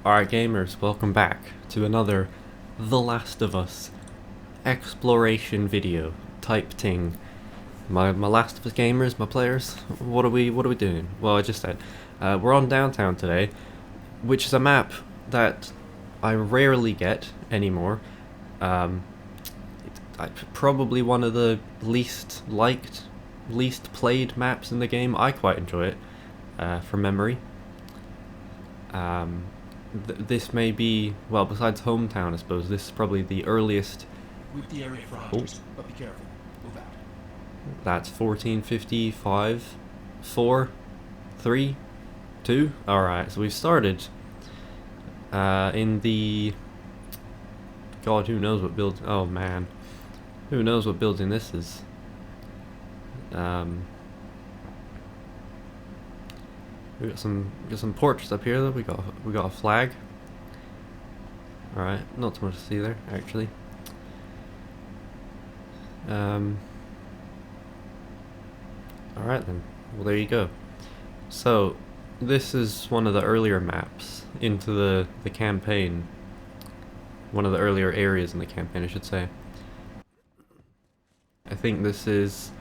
Alright gamers, welcome back to another The Last of Us exploration video type thing. My Last of Us gamers, my players, what are we doing? Well, I just said, we're on downtown today, which is a map that I rarely get anymore. Probably one of the least liked, least played maps in the game. I quite enjoy it, from memory. This may be, well, besides Hometown, I suppose, this is probably the earliest. With the area for hunters, but be careful. Move out. That's 1455, 4, 3, 2. Alright, so we've started in the. God, who knows what build. Oh man. Who knows what building this is? We got some portraits up here though. We got a flag. All right, not too much to see there actually. All right then. Well, there you go. So this is one of the earlier maps into the campaign. One of the earlier areas in the campaign, I should say. I think this is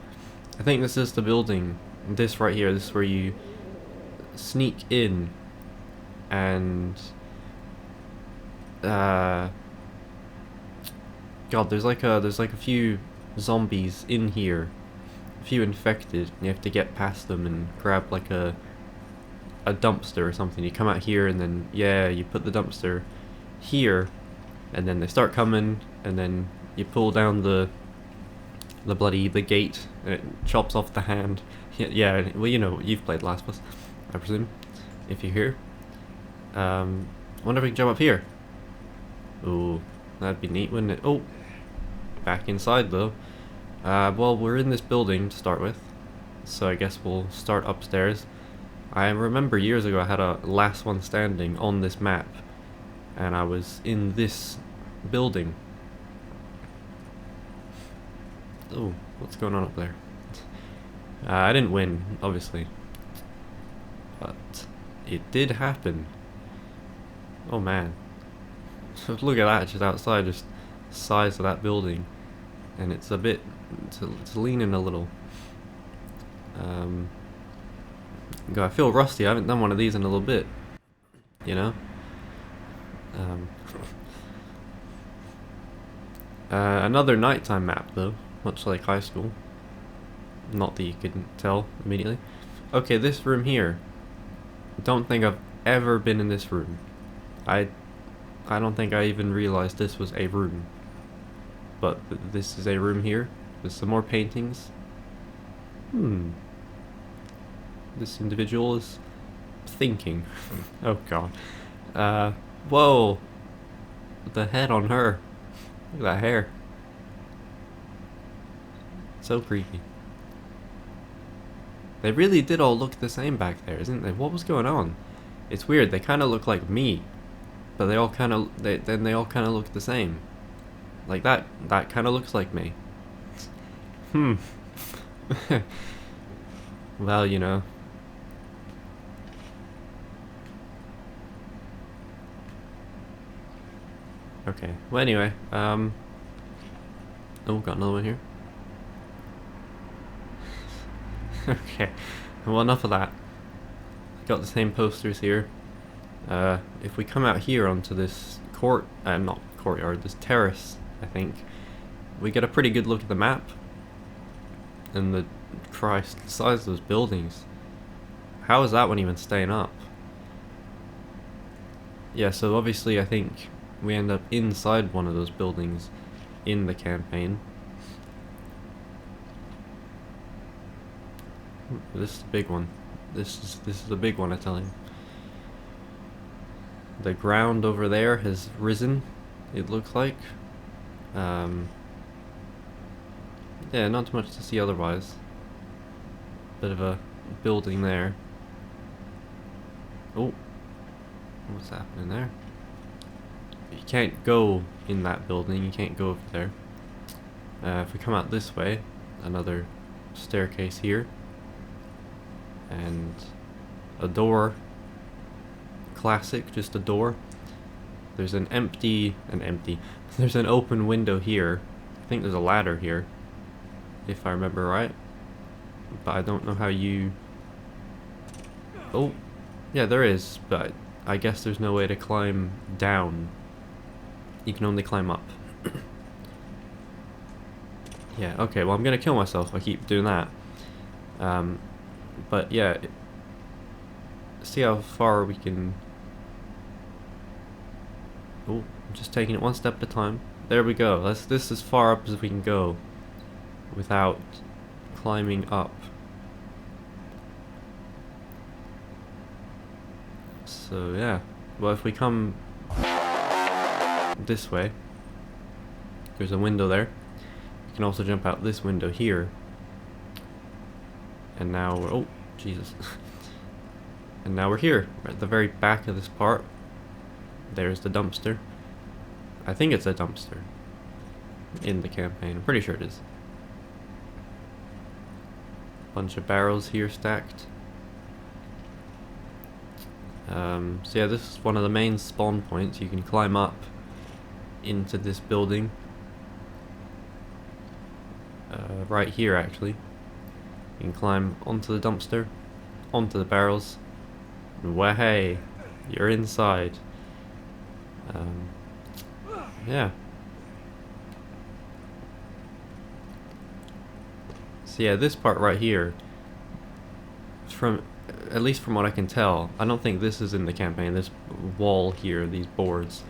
the building. This right here. This is where you sneak in and God, there's like a few zombies in here, a few infected, and you have to get past them and grab like a dumpster or something. You come out here and then you put the dumpster here, and then they start coming, and then you pull down the gate, and it chops off the hand. Yeah, well, you know, you've played Last of Us, I presume, if you're here. Wonder if we can jump up here. Ooh, that'd be neat, wouldn't it? Oh, back inside though. Well, we're in this building to start with, so I guess we'll start upstairs. I remember years ago I had a last one standing on this map, and I was in this building. Oh, what's going on up there? I didn't win, obviously, but it did happen. Oh man. Look at that, just outside, just the size of that building. And it's a bit, it's leaning a little. God, I feel rusty. I haven't done one of these in a little bit, you know? Another nighttime map though, much like high school. Not that you couldn't tell immediately. Okay, this room here. Don't think I've ever been in this room. I don't think I even realized this was a room. But this is a room here with some more paintings. This individual is thinking. Oh god. Whoa. The head on her. Look at that hair. So creepy. They really did all look the same back there, isn't they? What was going on? It's weird. They kind of look like me, but they all kind of they all kind of look the same. Like that kind of looks like me. Well, you know. Okay. Well, anyway, oh, got another one here. Okay. Well, enough of that. Got the same posters here. If we come out here onto this not courtyard, this terrace, I think, we get a pretty good look at the map. And the size of those buildings. How is that one even staying up? Yeah, so obviously I think we end up inside one of those buildings in the campaign. This is a big one. This is a big one, I tell you. The ground over there has risen, it looks like. Yeah, not too much to see otherwise. Bit of a building there. Oh, what's happening there? You can't go in that building, you can't go over there. If we come out this way, another staircase here. And a door classic, just a door. There's there's an open window here. I think there's a ladder here, if I remember right. But I don't know how you... Oh, yeah, there is, but I guess there's no way to climb down. You can only climb up. Yeah, okay, well I'm gonna kill myself if I keep doing that. But yeah, see how far we can... Oh, I'm just taking it one step at a time. There we go. This is as far up as we can go without climbing up. So yeah, well if we come this way, there's a window there. We can also jump out this window here. And now we're... Oh, Jesus. And now we're here. We're at the very back of this part. There's the dumpster. I think it's a dumpster in the campaign. I'm pretty sure it is. Bunch of barrels here stacked. So yeah, this is one of the main spawn points. You can climb up into this building. Right here, actually. You can climb onto the dumpster, onto the barrels, and wahey, you're inside. Yeah. So yeah, this part right here, at least from what I can tell, I don't think this is in the campaign, this wall here, these boards,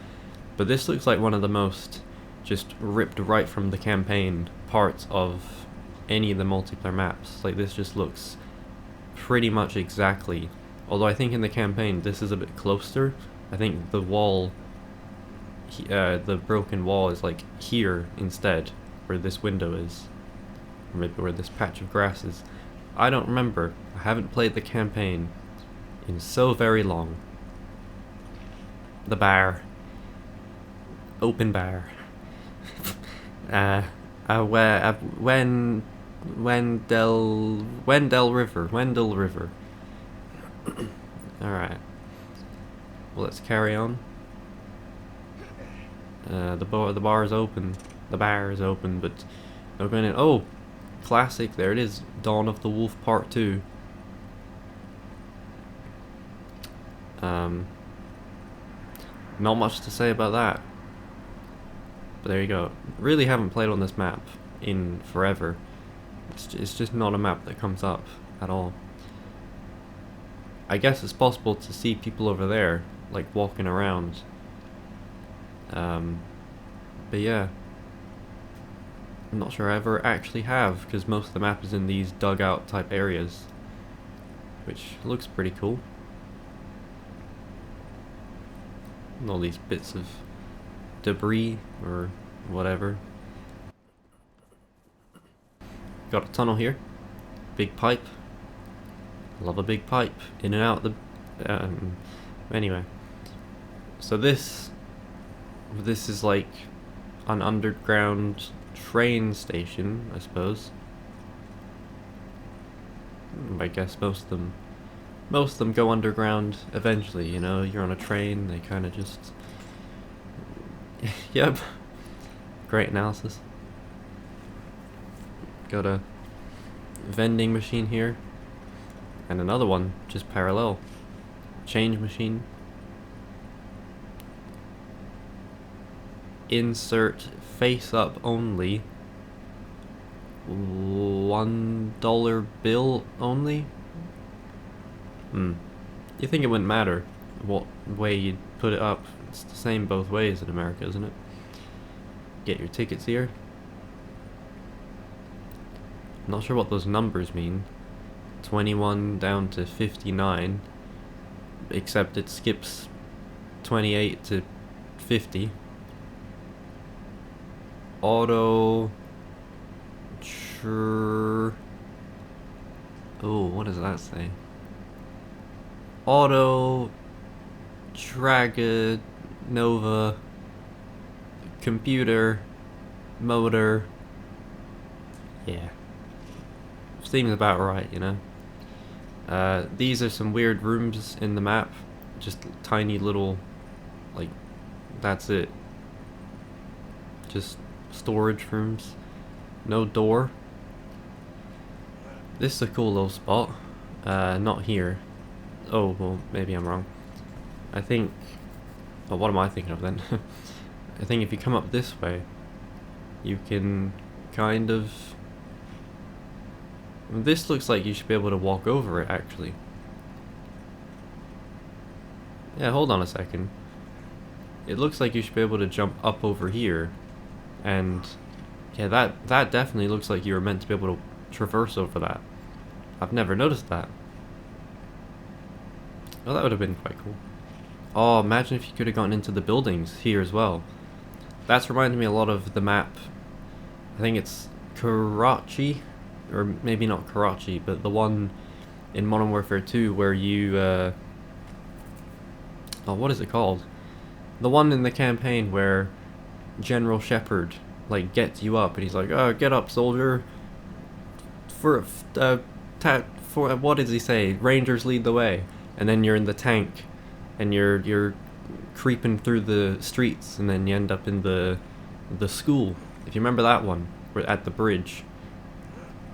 but this looks like one of the most just ripped right from the campaign parts of any of the multiplayer maps. Like, this just looks pretty much exactly, although I think in the campaign this is a bit closer. I think the wall, the broken wall is like here instead, where this window is, or maybe where this patch of grass is. I don't remember. I haven't played the campaign in so very long. The bar. Open bar. Wendell River. Alright. Well, let's carry on. The bar is open. The bar is open, but no going in. Oh! Classic, there it is. Dawn of the Wolf Part 2. Not much to say about that. But there you go. Really haven't played on this map in forever. It's just not a map that comes up at all. I guess it's possible to see people over there, like walking around. But yeah. I'm not sure I ever actually have, because most of the map is in these dugout type areas, which looks pretty cool. And all these bits of debris or whatever. Got a tunnel here, big pipe. Love a big pipe in and out the. Anyway, so this is like an underground train station, I suppose. I guess most of them go underground eventually, you know. You're on a train, they kind of just... Yep. Great analysis. Got a vending machine here. And another one, just parallel. Change machine. Insert face up only. $1 bill only? You think it wouldn't matter what way you'd put it up. It's the same both ways in America, isn't it? Get your tickets here. I'm not sure what those numbers mean. 21 down to 59. Except it skips 28 to 50. Auto... Oh, what does that say? Auto... Dragonova... Computer... Motor... Yeah. Seems about right, you know? These are some weird rooms in the map. just tiny little, like, that's it. Just storage rooms. No door. This is a cool little spot. Not here. Oh, well, maybe I'm wrong. I think... Well, what am I thinking of then? I think if you come up this way, you can kind of... This looks like you should be able to walk over it, actually. Yeah, hold on a second. It looks like you should be able to jump up over here. And... yeah, that definitely looks like you were meant to be able to traverse over that. I've never noticed that. Well, that would have been quite cool. Oh, imagine if you could have gotten into the buildings here as well. That's reminding me a lot of the map. I think it's Karachi, or maybe not Karachi, but the one in Modern Warfare 2 where you, oh, what is it called? The one in the campaign where General Shepard, like, gets you up and he's like, oh, get up, soldier. For what does he say? Rangers lead the way. And then you're in the tank, and you're creeping through the streets, and then you end up in the school. If you remember that one, we're at the bridge.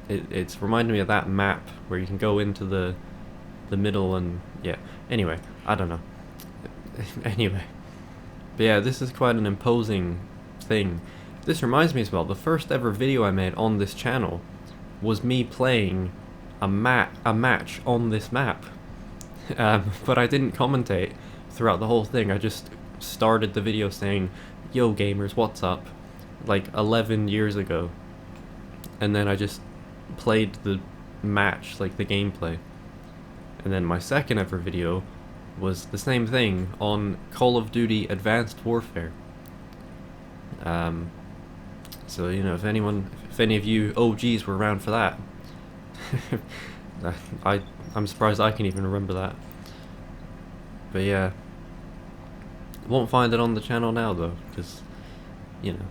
It's reminding me of that map where you can go into the middle and yeah. Anyway, I don't know. Anyway, but yeah, this is quite an imposing thing. This reminds me as well. The first ever video I made on this channel was me playing a match on this map. But I didn't commentate throughout the whole thing. I just started the video saying, yo gamers, what's up? Like 11 years ago. And then I just played the match, like the gameplay. And then my second ever video was the same thing on Call of Duty Advanced Warfare. So, you know, if any of you OGs were around for that, I'm surprised I can even remember that. But yeah, won't find it on the channel now though, because, you know.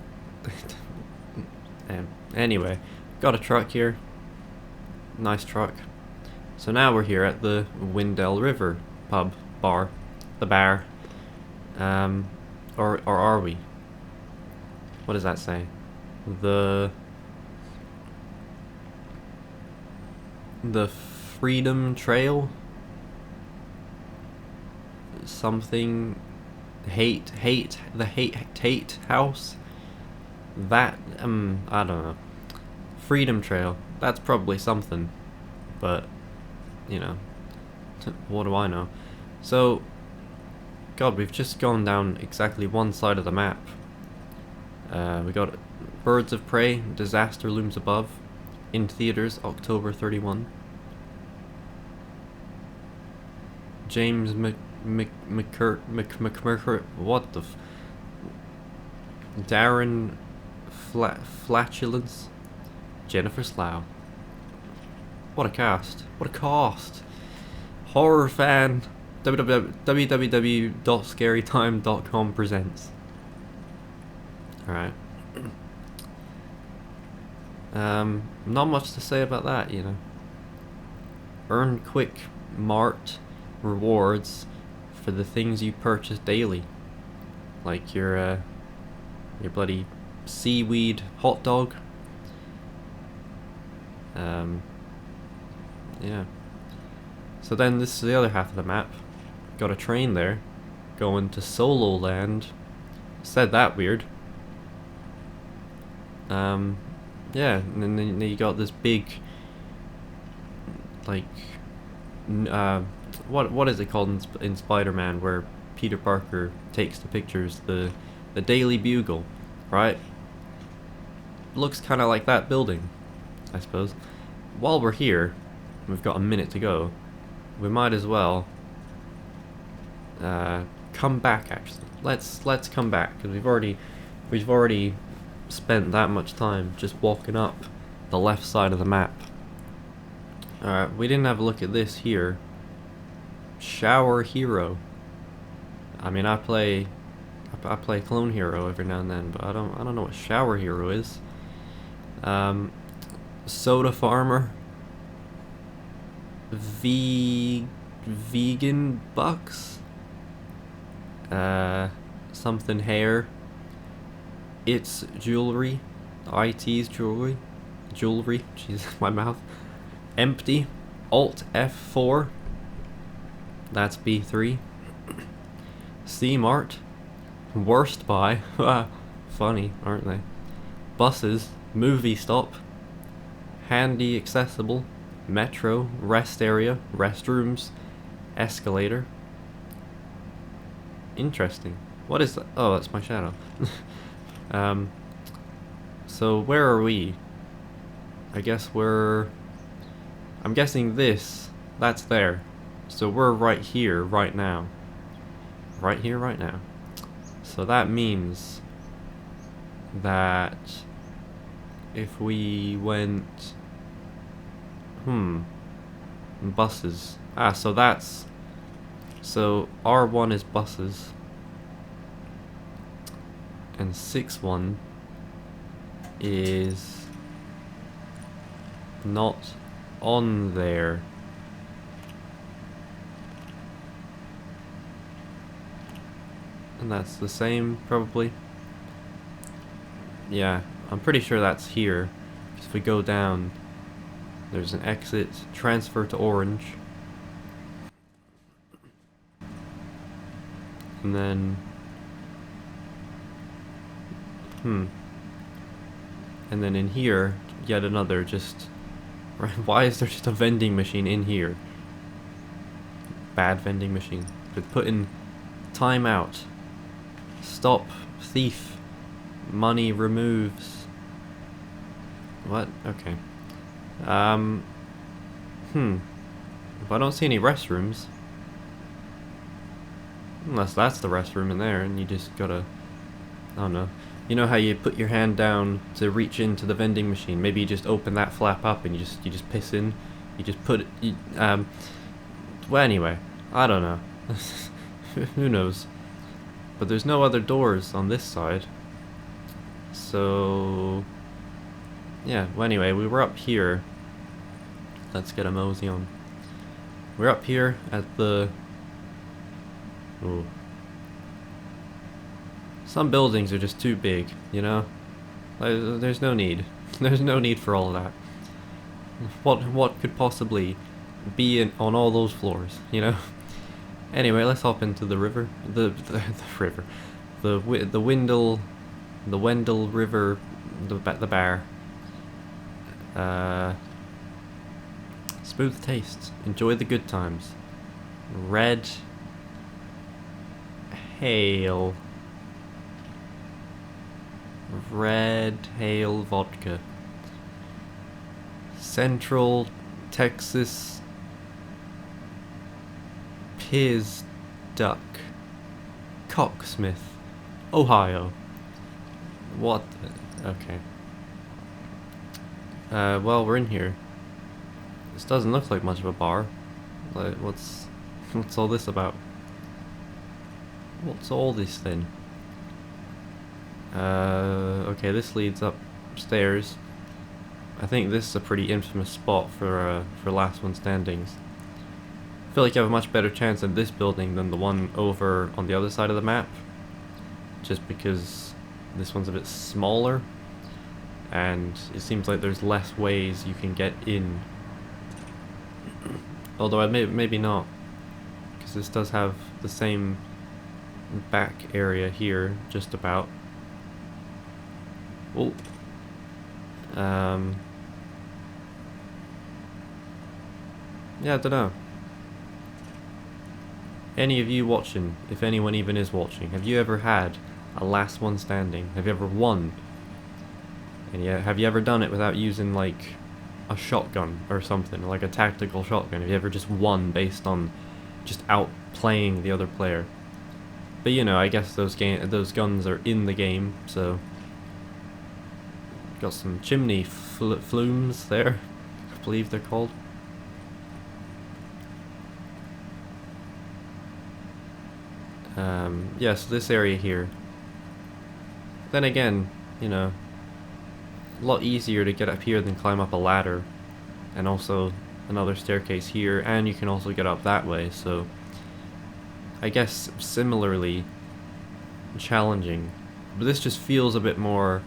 Anyway, got a truck here. Nice truck. So now we're here at the Windell River pub, bar, the bar. Or are we? What does that say? The Freedom Trail? Something... the Tate House? That, I don't know. Freedom Trail. That's probably something. But, you know, what do I know? So, God, we've just gone down exactly one side of the map. We got Birds of Prey, Disaster Looms Above, in theaters, October 31. James McMurray, what the Darren Flatulence, Jennifer Slough. What a cast. What a cast. Horror fan. www.scarytime.com presents. Alright. Not much to say about that, you know. Earn quick mart rewards for the things you purchase daily. Like your bloody seaweed hot dog. Yeah. So then this is the other half of the map. Got a train there, going to Solo Land. Said that weird. Yeah, and then you got this big, like, what is it called in Spider-Man, where Peter Parker takes the pictures, the Daily Bugle, right? Looks kind of like that building, I suppose. While we're here, we've got a minute to go. We might as well come back. Actually, let's come back, because we've already spent that much time just walking up the left side of the map. Alright, we didn't have a look at this here. Shower Hero. I mean, I play Clone Hero every now and then, but I don't know what Shower Hero is. Soda Farmer. Vegan Bucks. Something hair. It's jewelry. IT's jewelry. Jewelry. Jesus, my mouth. Empty. Alt F4. That's B3. C Mart. Worst buy. Funny, aren't they? Buses. Movie stop. Handy accessible. Metro. Rest area. Restrooms. Escalator. Interesting. What is that? Oh, that's my shadow. So where are we? I guess I'm guessing that's there. So we're right here, right now. Right here, right now. So that means that if we went... Buses. So R1 is buses. And 6-1 is not on there. And that's the same, probably. Yeah, I'm pretty sure that's here. If we go down, there's an exit, transfer to orange. And then... And then in here, yet another just... Why is there just a vending machine in here? Bad vending machine. Could put in timeout. Stop thief. Money removes. What? Okay. If I don't see any restrooms. Unless that's the restroom in there and you just gotta... I don't know. You know how you put your hand down to reach into the vending machine? Maybe you just open that flap up and you just piss in. You just put it... well, anyway. I don't know. Who knows? But there's no other doors on this side. So... Yeah, well anyway, we were up here. Let's get a mosey on. We're up here at the... Ooh. Some buildings are just too big, you know? There's no need. There's no need for all of that. What could possibly be on all those floors, you know? Anyway, let's hop into the river. The river. The Wendell River, the bar. Smooth tastes. Enjoy the good times. Red Hail. Red Hail vodka. Central Texas Piz Duck. Cocksmith, Ohio. What? Okay. Well, we're in here. This doesn't look like much of a bar. Like, what's all this about? What's all this then? Okay, this leads upstairs. I think this is a pretty infamous spot for Last One Standings. I feel like you have a much better chance in this building than the one over on the other side of the map. Just because this one's a bit smaller, and it seems like there's less ways you can get in. Although maybe not, because this does have the same back area here, just about. Oh. Yeah, I don't know. Any of you watching, if anyone even is watching, have you ever had a Last One Standing? Have you ever won? And yeah, have you ever done it without using like a shotgun or something, like a tactical shotgun? Have you ever just won based on just outplaying the other player? But you know, I guess those guns are in the game, so got some chimney flumes there, I believe they're called. Yeah, so this area here. Then again, you know, a lot easier to get up here than climb up a ladder. And also another staircase here, and you can also get up that way, so I guess similarly challenging. But this just feels a bit more...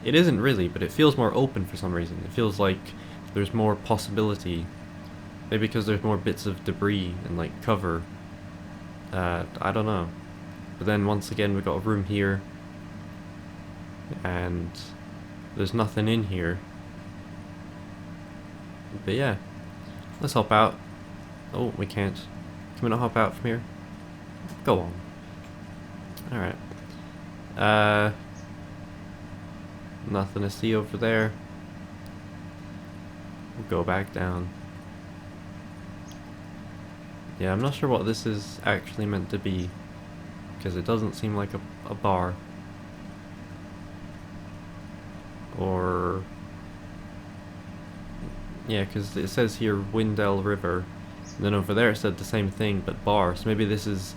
It isn't really, but it feels more open for some reason. It feels like there's more possibility. Maybe because there's more bits of debris and like cover. I don't know. But then once again we've got a room here. And there's nothing in here. But yeah. Let's hop out. Oh, we can't. Can we not hop out from here? Go on. Alright. Nothing to see over there. We'll go back down. Yeah, I'm not sure what this is actually meant to be, because it doesn't seem like a bar. Or... yeah, because it says here Windell River, and then over there it said the same thing but bar, so maybe this is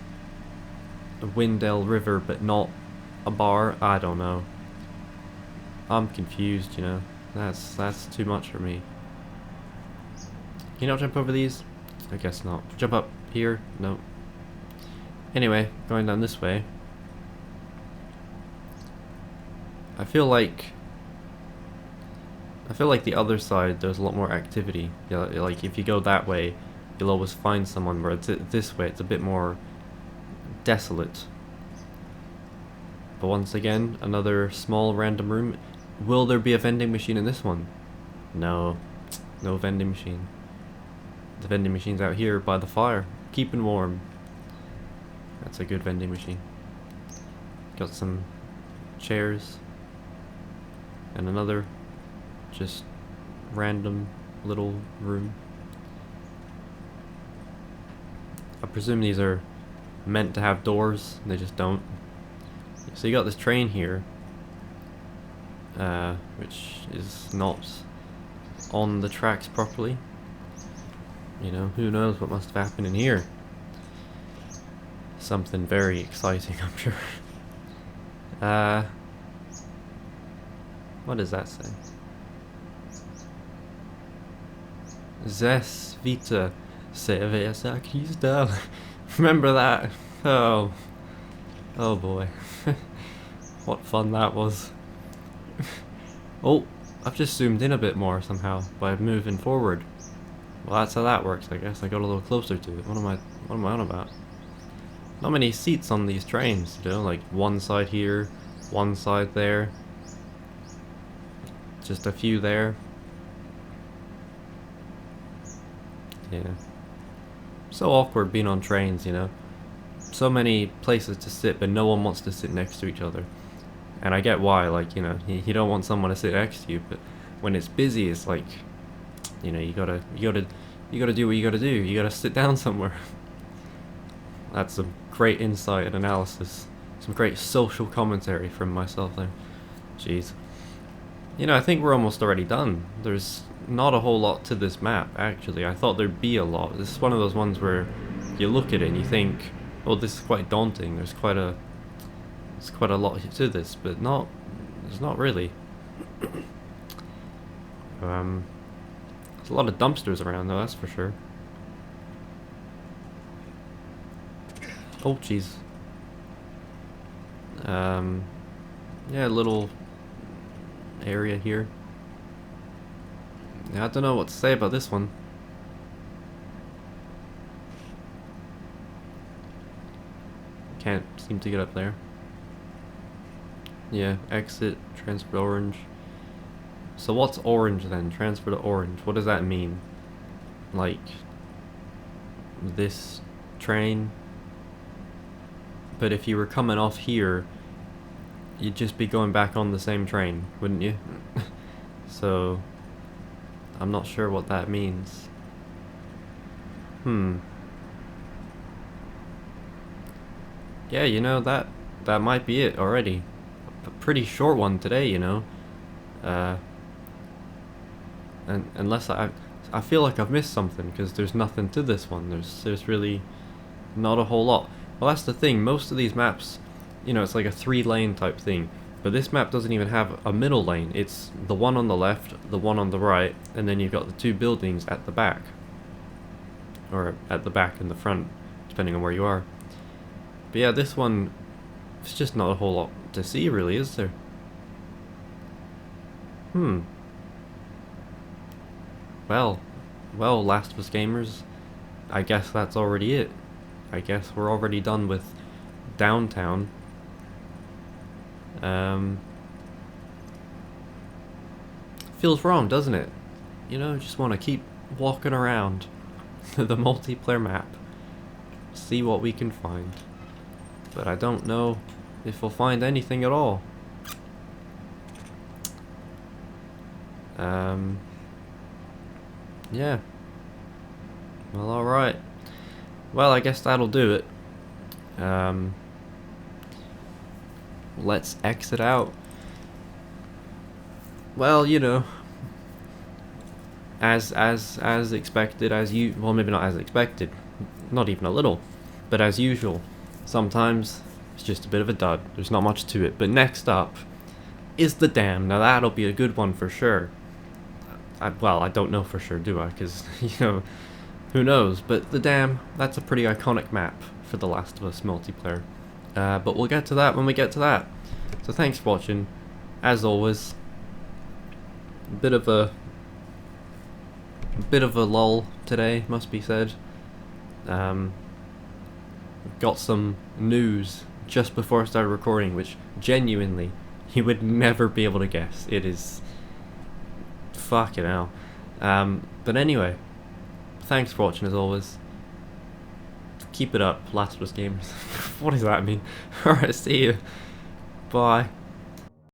a Windell River but not a bar. I don't know. I'm confused, you know. That's too much for me. Can you not jump over these? I guess not. Jump up here? No. Anyway, going down this way. I feel like the other side there's a lot more activity. Yeah, like if you go that way, you'll always find someone, where this way it's a bit more desolate. But once again, another small random room. Will there be a vending machine in this one? No. No vending machine. The vending machine's out here by the fire, keeping warm. That's a good vending machine. Got some chairs. And another just random little room. I presume these are meant to have doors, and they just don't. So you got this train here, which is not on the tracks properly. You know, who knows what must have happened in here. Something very exciting, I'm sure. What does that say? Zes Vita Cerveza Cristal. Remember that? Oh. Oh boy. What fun that was. Oh, I've just zoomed in a bit more somehow by moving forward. Well, that's how that works, I guess. I got a little closer to it. What am I on about? Not many seats on these trains, you know, like one side here, one side there. Just a few there. Yeah. So awkward being on trains, you know. So many places to sit, but no one wants to sit next to each other. And I get why, like, you know, you don't want someone to sit next to you, but when it's busy, it's like, you know, you gotta do what you gotta do. You gotta sit down somewhere. That's some great insight and analysis. Some great social commentary from myself there. Jeez. You know, I think we're almost already done. There's not a whole lot to this map, actually. I thought there'd be a lot. This is one of those ones where you look at it and you think, oh, this is quite daunting. There's quite a lot to this, but there's not really. There's a lot of dumpsters around though, that's for sure. Oh jeez. Yeah, a little area here. Yeah, I don't know what to say about this one. Can't seem to get up there. Yeah, exit, transfer to orange. So what's orange then? Transfer to orange. What does that mean? Like, this train? But if you were coming off here, you'd just be going back on the same train, wouldn't you? So, I'm not sure what that means. Yeah, you know, that might be it already. A pretty short one today, you know. And unless I feel like I've missed something, because there's nothing to this one. There's really not a whole lot. Well, that's the thing. Most of these maps, you know, it's like a 3-lane type thing. But this map doesn't even have a middle lane. It's the one on the left, the one on the right, and then you've got the 2 buildings at the back. Or at the back and the front, depending on where you are. But yeah, this one It's just not a whole lot to see, really, is there? Well, Last of Us gamers, I guess that's already it. I guess we're already done with downtown. Feels wrong, doesn't it? You know, just want to keep walking around the multiplayer map, see what we can find. But I don't know if we'll find anything at all. Yeah. Well, alright. Well, I guess that'll do it. Let's exit out. Well, you know, as expected, well, maybe not as expected, not even a little, but as usual, sometimes it's just a bit of a dud. There's not much to it. But next up is the dam. Now that'll be a good one for sure. Well, I don't know for sure, do I? Because, you know, who knows? But the dam, that's a pretty iconic map for The Last of Us multiplayer. But we'll get to that when we get to that. So thanks for watching. As always, a bit of a lull today, must be said. Got some news just before I started recording, which genuinely you would never be able to guess. It is fucking hell. But anyway, thanks for watching as always. Keep it up, Last of Us gamers. What does that mean? Alright, see you. Bye.